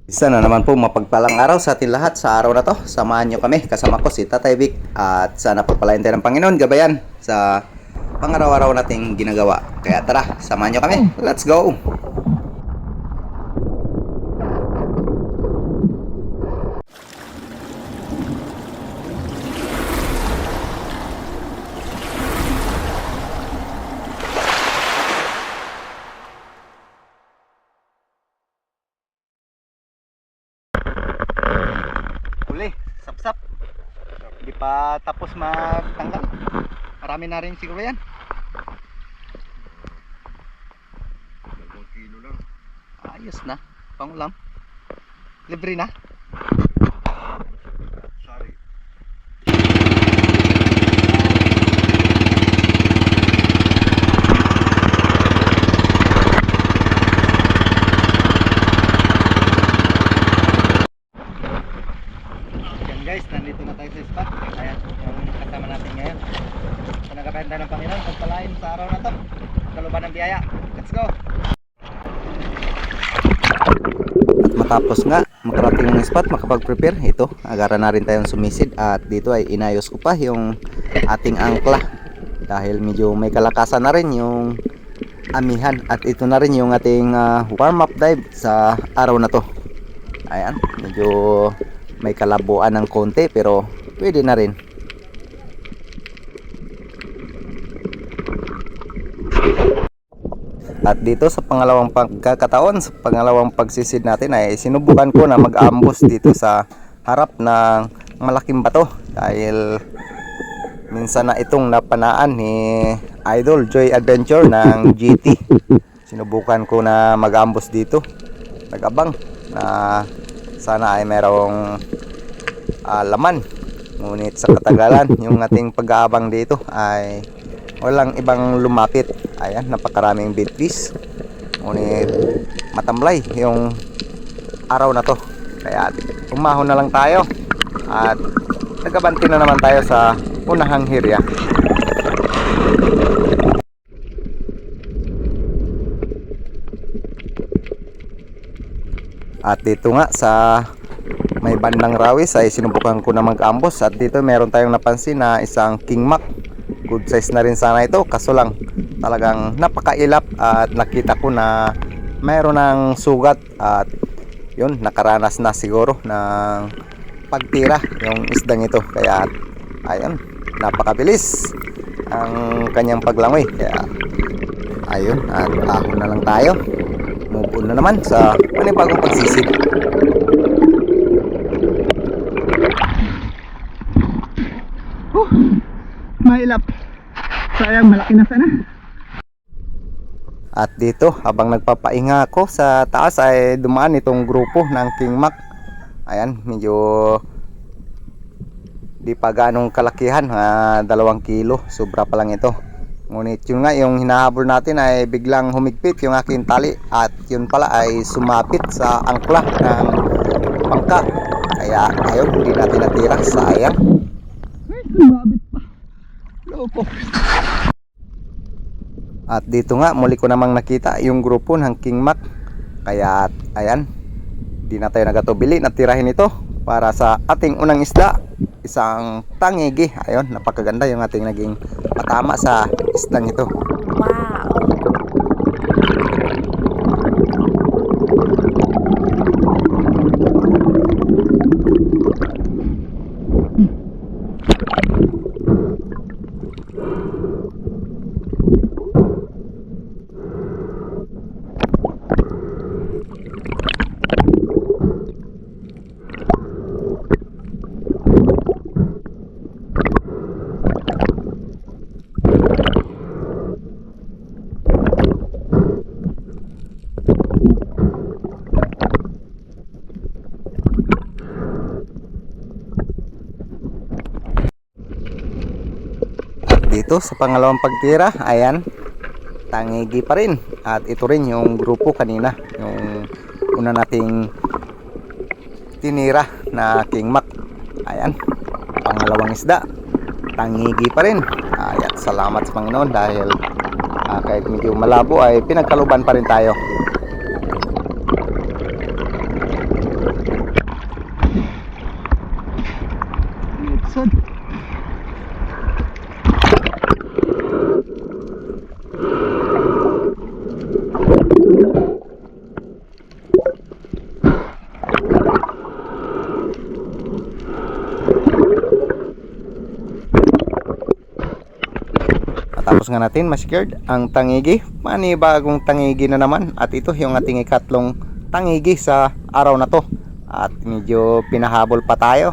Isa na naman po mapagpalang araw sa ating lahat sa araw na to. Samahan nyo kami, kasama ko si Tatay Vic. At sana pagpalain tayo ng Panginoon gabayan sa pangaraw-araw nating ginagawa. Kaya tara, samahan nyo kami. Let's go! Huli, sapsap. Hindi pa tapos magtanggal. Marami na rin siguro yan. 2 kilo lang. Ayos na, pangulam. Libre na. Sorry. Yan guys, nandito na tayo sa spot. Ayan, yung kasama natin ngayon. So nagkapain tayo ng Panginoon, pagpalain sa araw na to. Kaluban ng biyaya. Let's go! At matapos nga makarating ng spot, makapag-prepare, ito, agaran na rin tayong sumisid. At dito ay inayos ko pa yung ating angkla. Dahil medyo may kalakasan na rin yung amihan. At ito na rin yung ating warm-up dive sa araw na to. Ayan, medyo may kalabuan ng konti pero pwede na rin. At dito sa pangalawang pagkakataon, sa pangalawang pagsisid natin ay sinubukan ko na mag-ambush dito sa harap ng malaking bato. Dahil minsan na itong napanaan ni Idol Joy Adventure ng GT. Sinubukan ko na mag-ambush dito. Nag-abang na sana ay merong laman. Ngunit sa katagalan, yung ating pag-aabang dito ay walang ibang lumapit. Ayan, napakaraming bitfish. Ngunit matamlay yung araw na to. Kaya umahon na lang tayo. At nagabanti na naman tayo sa unahang hirya. At dito nga sa may bandang rawis ay sinubukan ko na mag-ambos. At dito meron tayong napansin na isang king mac. Good size na rin sana ito, kaso lang talagang napakailap. At nakita ko na mayroon ng sugat. At yun, nakaranas na siguro ng pagtira yung isdang ito. Kaya ayun, napakabilis ang kanyang paglangoy. Kaya ayun, at ahon na lang tayo. Move on na naman sa panibagong pagsisid. Mailap. Sayang, malaki na sana. At dito, habang nagpapahinga ako sa taas ay dumaan itong grupo ng King Mac. Ayan, medyo di pa ganong kalakihan, 2 kilo, sobra pa lang ito. Ngunit yun nga, yung hinahabol natin ay biglang humigpit yung aking tali. At yun pala ay sumapit sa angkla ng bangka. Kaya ayun, hindi natin natira, sayang. Ay, sumabit pa. Loko. At dito nga, muli ko namang nakita yung grupo ng King Mac. Kaya ayan, di na tayo nagatubili na tirahin ito para sa ating unang isda, isang tangigi. Ayun, napakaganda yung ating naging patama sa isdang ito. Wow! Dito sa pangalawang pagtira, ayan, tangigi pa rin. At ito rin yung grupo kanina, yung una nating tinira na King Mac. Ayan, pangalawang isda, tangigi pa rin. Ayan, salamat sa Panginoon dahil kahit medyo malabo ay pinagkaluban pa rin tayo. Matapos nga natin ma-secured ang tangigi, panibagong tangigi na naman. At ito yung ating ikatlong tangigi sa araw na to. At medyo pinahabol pa tayo.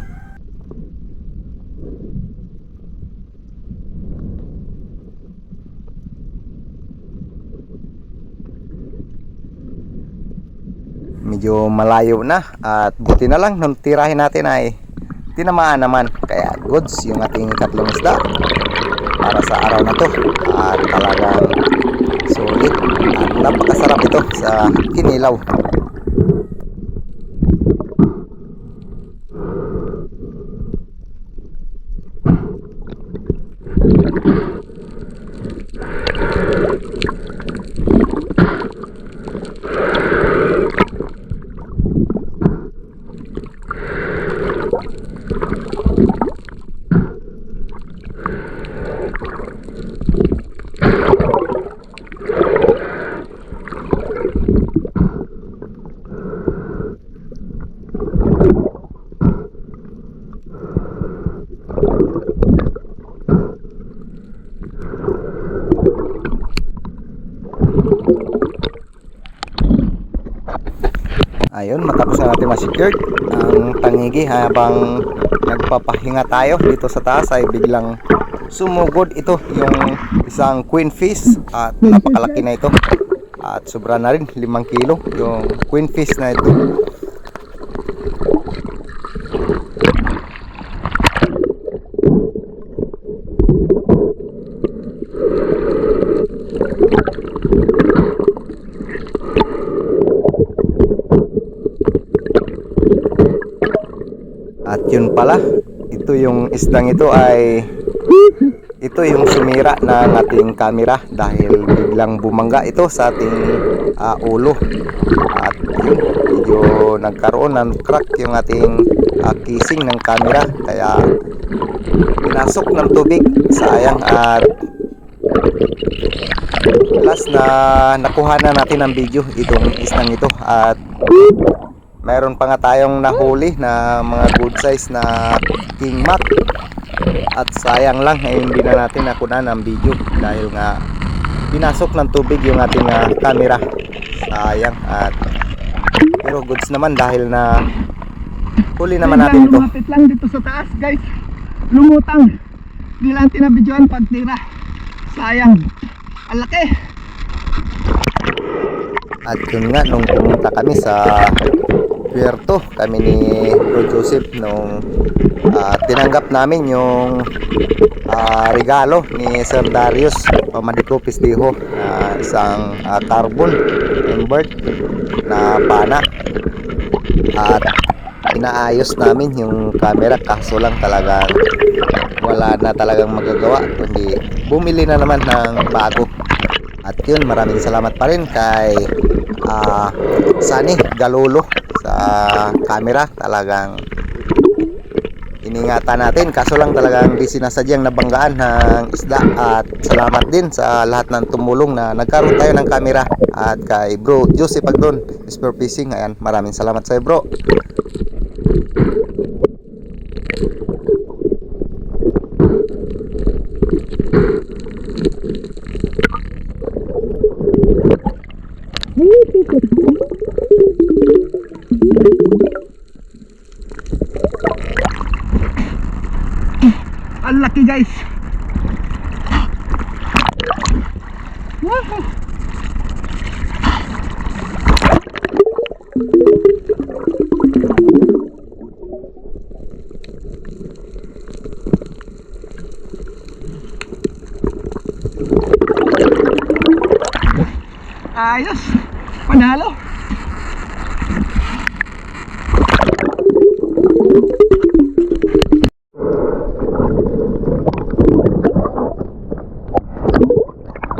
Medyo malayo na at buti na lang nung tirahin natin ay tinamaan naman, kaya goods yung ating ikatlong isda para sa araw na to. At talagang sulit at napakasarap ito sa kinilaw. Ayun, matapos na natin ma-secured ang tangigi, habang nagpapahinga tayo dito sa taas ay biglang sumugod ito yung isang queen fish at napakalaki na ito. At sobra na rin, 5 kilo yung queen fish na ito. At yun pala, ito yung isdang ito yung sumira ng ating camera dahil biglang bumangga ito sa ating ulo. At yun, medyo nagkaroon ng crack yung ating casing ng camera, kaya pinasok ng tubig, sayang. At last na nakuha na natin ng video itong isdang ito. At mayroon pa nga tayong nahuli na mga good size na king mat. At sayang lang hindi na natin nakuha ng video dahil nga pinasok ng tubig yung ating camera. Sayang. At pero goods naman dahil na huli naman natin ito. Lumapit lang dito sa taas, guys. Lumutang. Di lang tinabidyoan pagtira. Sayang. Ang laki. At yun nga, nung pumunta kami sa Puerto, kami ni Bro Joseph, nung tinanggap namin yung regalo ni Sir Darius Pamadiko Pistiho, isang carbon invert na pana. At inaayos namin yung camera, kaso lang talagang wala na talagang magagawa kundi bumili na naman ng bago. At yun, maraming salamat pa rin kay Sunny Galolo sa camera. Talagang iningatan natin, kaso lang talagang di sinasadyang nabanggaan ng isda. At salamat din sa lahat ng tumulong na nagkaroon tayo ng camera. At kay Bro Joseph Pagdon, Spur Fishing, ayan, maraming salamat sa iyo, bro. Ang laki, guys. Woohoo! Ayos. Panalo.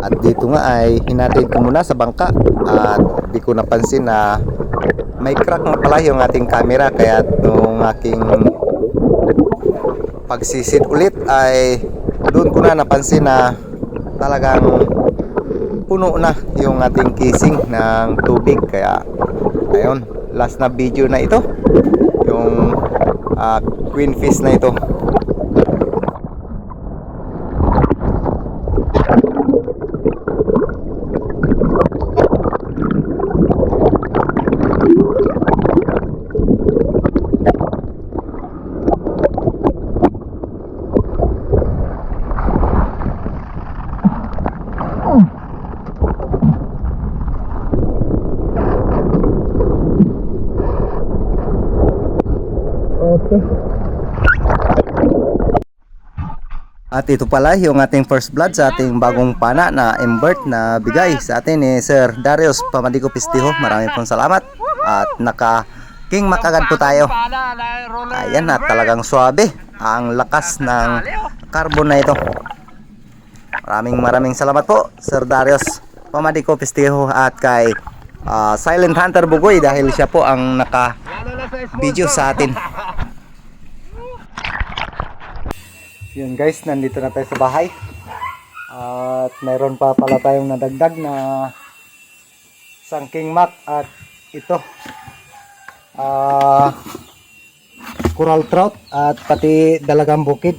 At dito nga ay hinatid ko muna sa bangka at di ko napansin na may crack na pala yung ating camera. Kaya nung aking pagsisid ulit ay doon ko na napansin na talagang puno na yung ating casing ng tubig. Kaya ayun, last na video na ito, yung queen fish na ito. Okay. At ito pala yung ating first blood sa ating bagong pana na invert na bigay sa atin ni Sir Darius Pamadico Pistiho. Maraming pong salamat. At naka-king makagad po tayo. Ayan, at talagang swabe ang lakas ng carbon na ito. Maraming salamat po Sir Darius Pamadico Pistiho at kay Silent Hunter Bugoy dahil siya po ang naka-video sa atin. Yun guys, nandito na tayo sa bahay. At mayroon pa pala tayong nadagdag na isang king mac at ito coral trout at pati dalagang bukid.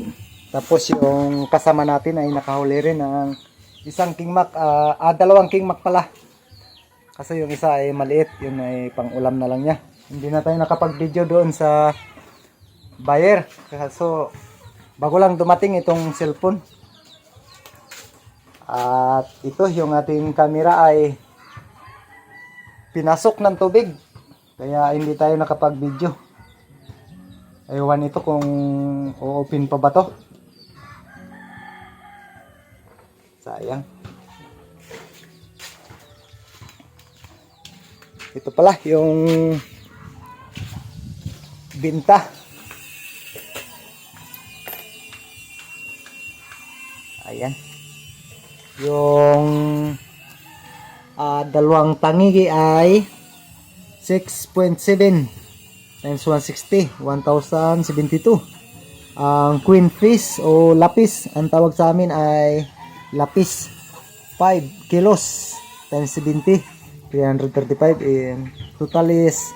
Tapos yung kasama natin ay nakahuli rin ng isang king mac, dalawang king mac pala. Kasi yung isa ay maliit, yun ay pang ulam na lang niya. Hindi na tayo nakapag-video doon sa buyer. So bago lang dumating itong cellphone. At ito yung ating camera ay pinasok ng tubig. Kaya hindi tayo nakapag-video. Ewan ito kung o-open pa ba to. Sayang. Ito pala yung binta. Ayan. Yung dalawang tangigi ay 6.7 times 160, 1,072. Ang queen fish o lapis, ang tawag sa amin ay lapis, 5 kilos times 70, 335. And total is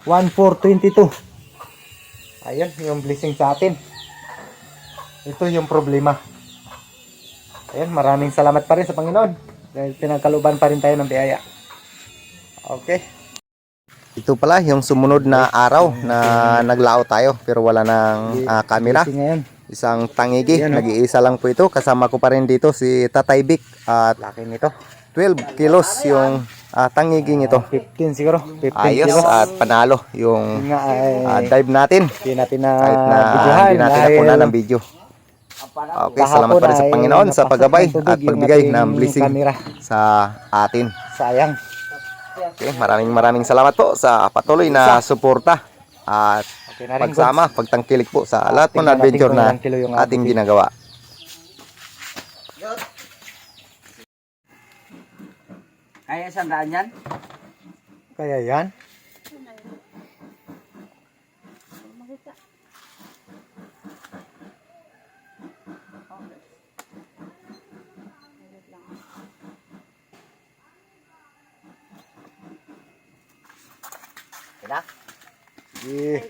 1,422. Ayan, yung blessing sa atin. Ito yung problema. Ayan, maraming salamat pa rin sa Panginoon dahil pinagkaluban pa rin tayo ng biyaya. Okay. Ito pala yung sumunod na araw na naglao tayo pero wala ng camera. Isang tangigi, nag-iisa lang po ito. Kasama ko pa rin dito si Tatay Vic at laki nito. 12 kilos yung tangiging ito. 15 siguro. 15 ayos kilos. At panalo yung dive natin. Hindi natin na Kahit na videohan hindi natin dahil nakuha ng video. Okay, salamat pa rin sa Panginoon sa paggabay at pagbigay ng blessing sa atin. Sayang. Okay, maraming salamat po sa patuloy na suporta at pagsama, pagtangkilik po sa lahat ng adventure na ating ginagawa. Kaya isang daan yan? Kaya yan. Kaya?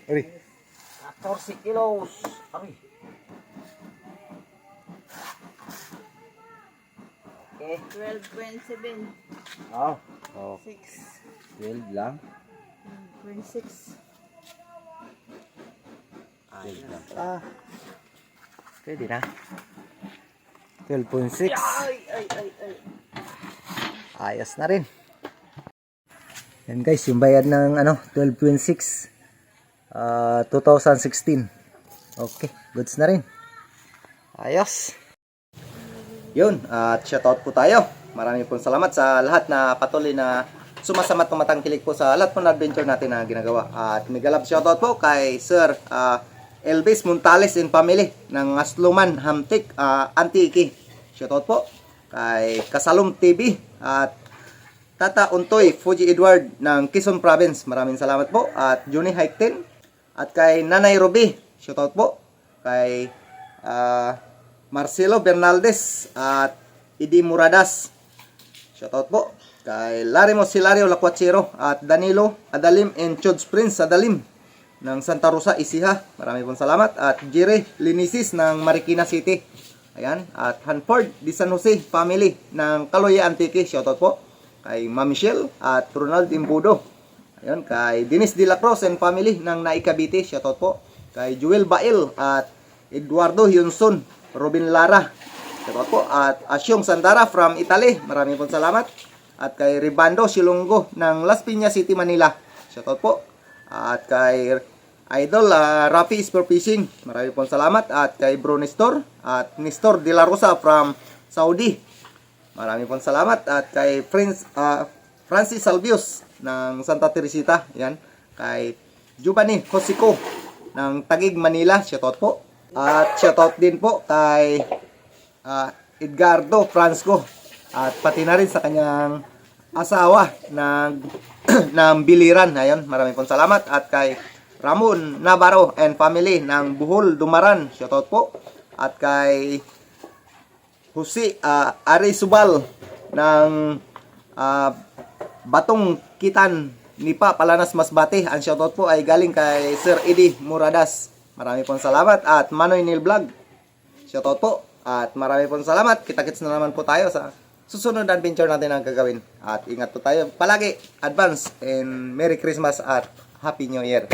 Uri. 14 kilos. Ay. Okay. 12.7. Oh. Oh, 6. 12 lang. 0.6. Pwede na. 12.6. Ay. Ayos na rin. Yan guys, yung bayad ng 12.6 2016. Okay, goods na rin. Ayos. Yun, at shoutout po tayo. Maraming pong salamat sa lahat na patuloy na sumasamat ng matangkilik po sa lahat ng adventure natin na ginagawa. At mega love shoutout po kay Sir Elvis Montales and family ng Asluman, Hamtik, Antique. Shoutout po kay Kasalom TV at Tata Untoy, Fuji Edward ng Quezon Province. Maraming salamat po. At Johnny Haikten. At kay Nanay Ruby. Shoutout po. Kay Marcelo Bernaldez. At Idi Muradas. Shoutout po. Kay Larimo Silario Lacuachero. At Danilo Adalim and Chods Prince Adalim ng Santa Rosa, Isiha. Maraming pong salamat. At Jire Linisis ng Marikina City. Ayan. At Hanford de San Jose family ng Kaloya Antique. Shoutout po. Kay Ma'am Michelle at Ronald Imbudo. Ayun, kay Dennis De La Cruz and family ng Naikabiti. Shoutout po. Kay Joel Bail at Eduardo Hyunson, Robin Lara. Shoutout po. At Asyong Sandara from Italy. Maraming pong salamat. At kay Ribando Silongo ng Las Piñas City, Manila. Shoutout po. At kay Idol Rafi is for fishing. Marami pong salamat. At kay Bro Nestor at Nestor De La Rosa from Saudi. Marami pong salamat. At kay Francis Salvius ng Santa Teresita. Yan. Kay Giovanni Josico ng Taguig, Manila. Shoutout po. At shoutout din po kay Edgardo Franco. At pati na rin sa kanyang asawa ng Biliran. Ayun, maraming pong salamat. At kay Ramon Navarro and family ng Buhol, Dumaran. Shoutout po. At kay Jose Ari Subal ng Batong Kitan Nipa, Palanas, Masbate. Ang shoutout po ay galing kay Sir Eddie Muradas. Marami pong salamat. At Manoy Neil Vlog. Shoutout po. At marami pong salamat. Kita-kits na naman po tayo sa susunod na adventure natin ang gagawin. At ingat po tayo palagi. Advance and Merry Christmas at Happy New Year.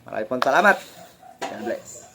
Marami pong salamat. God bless.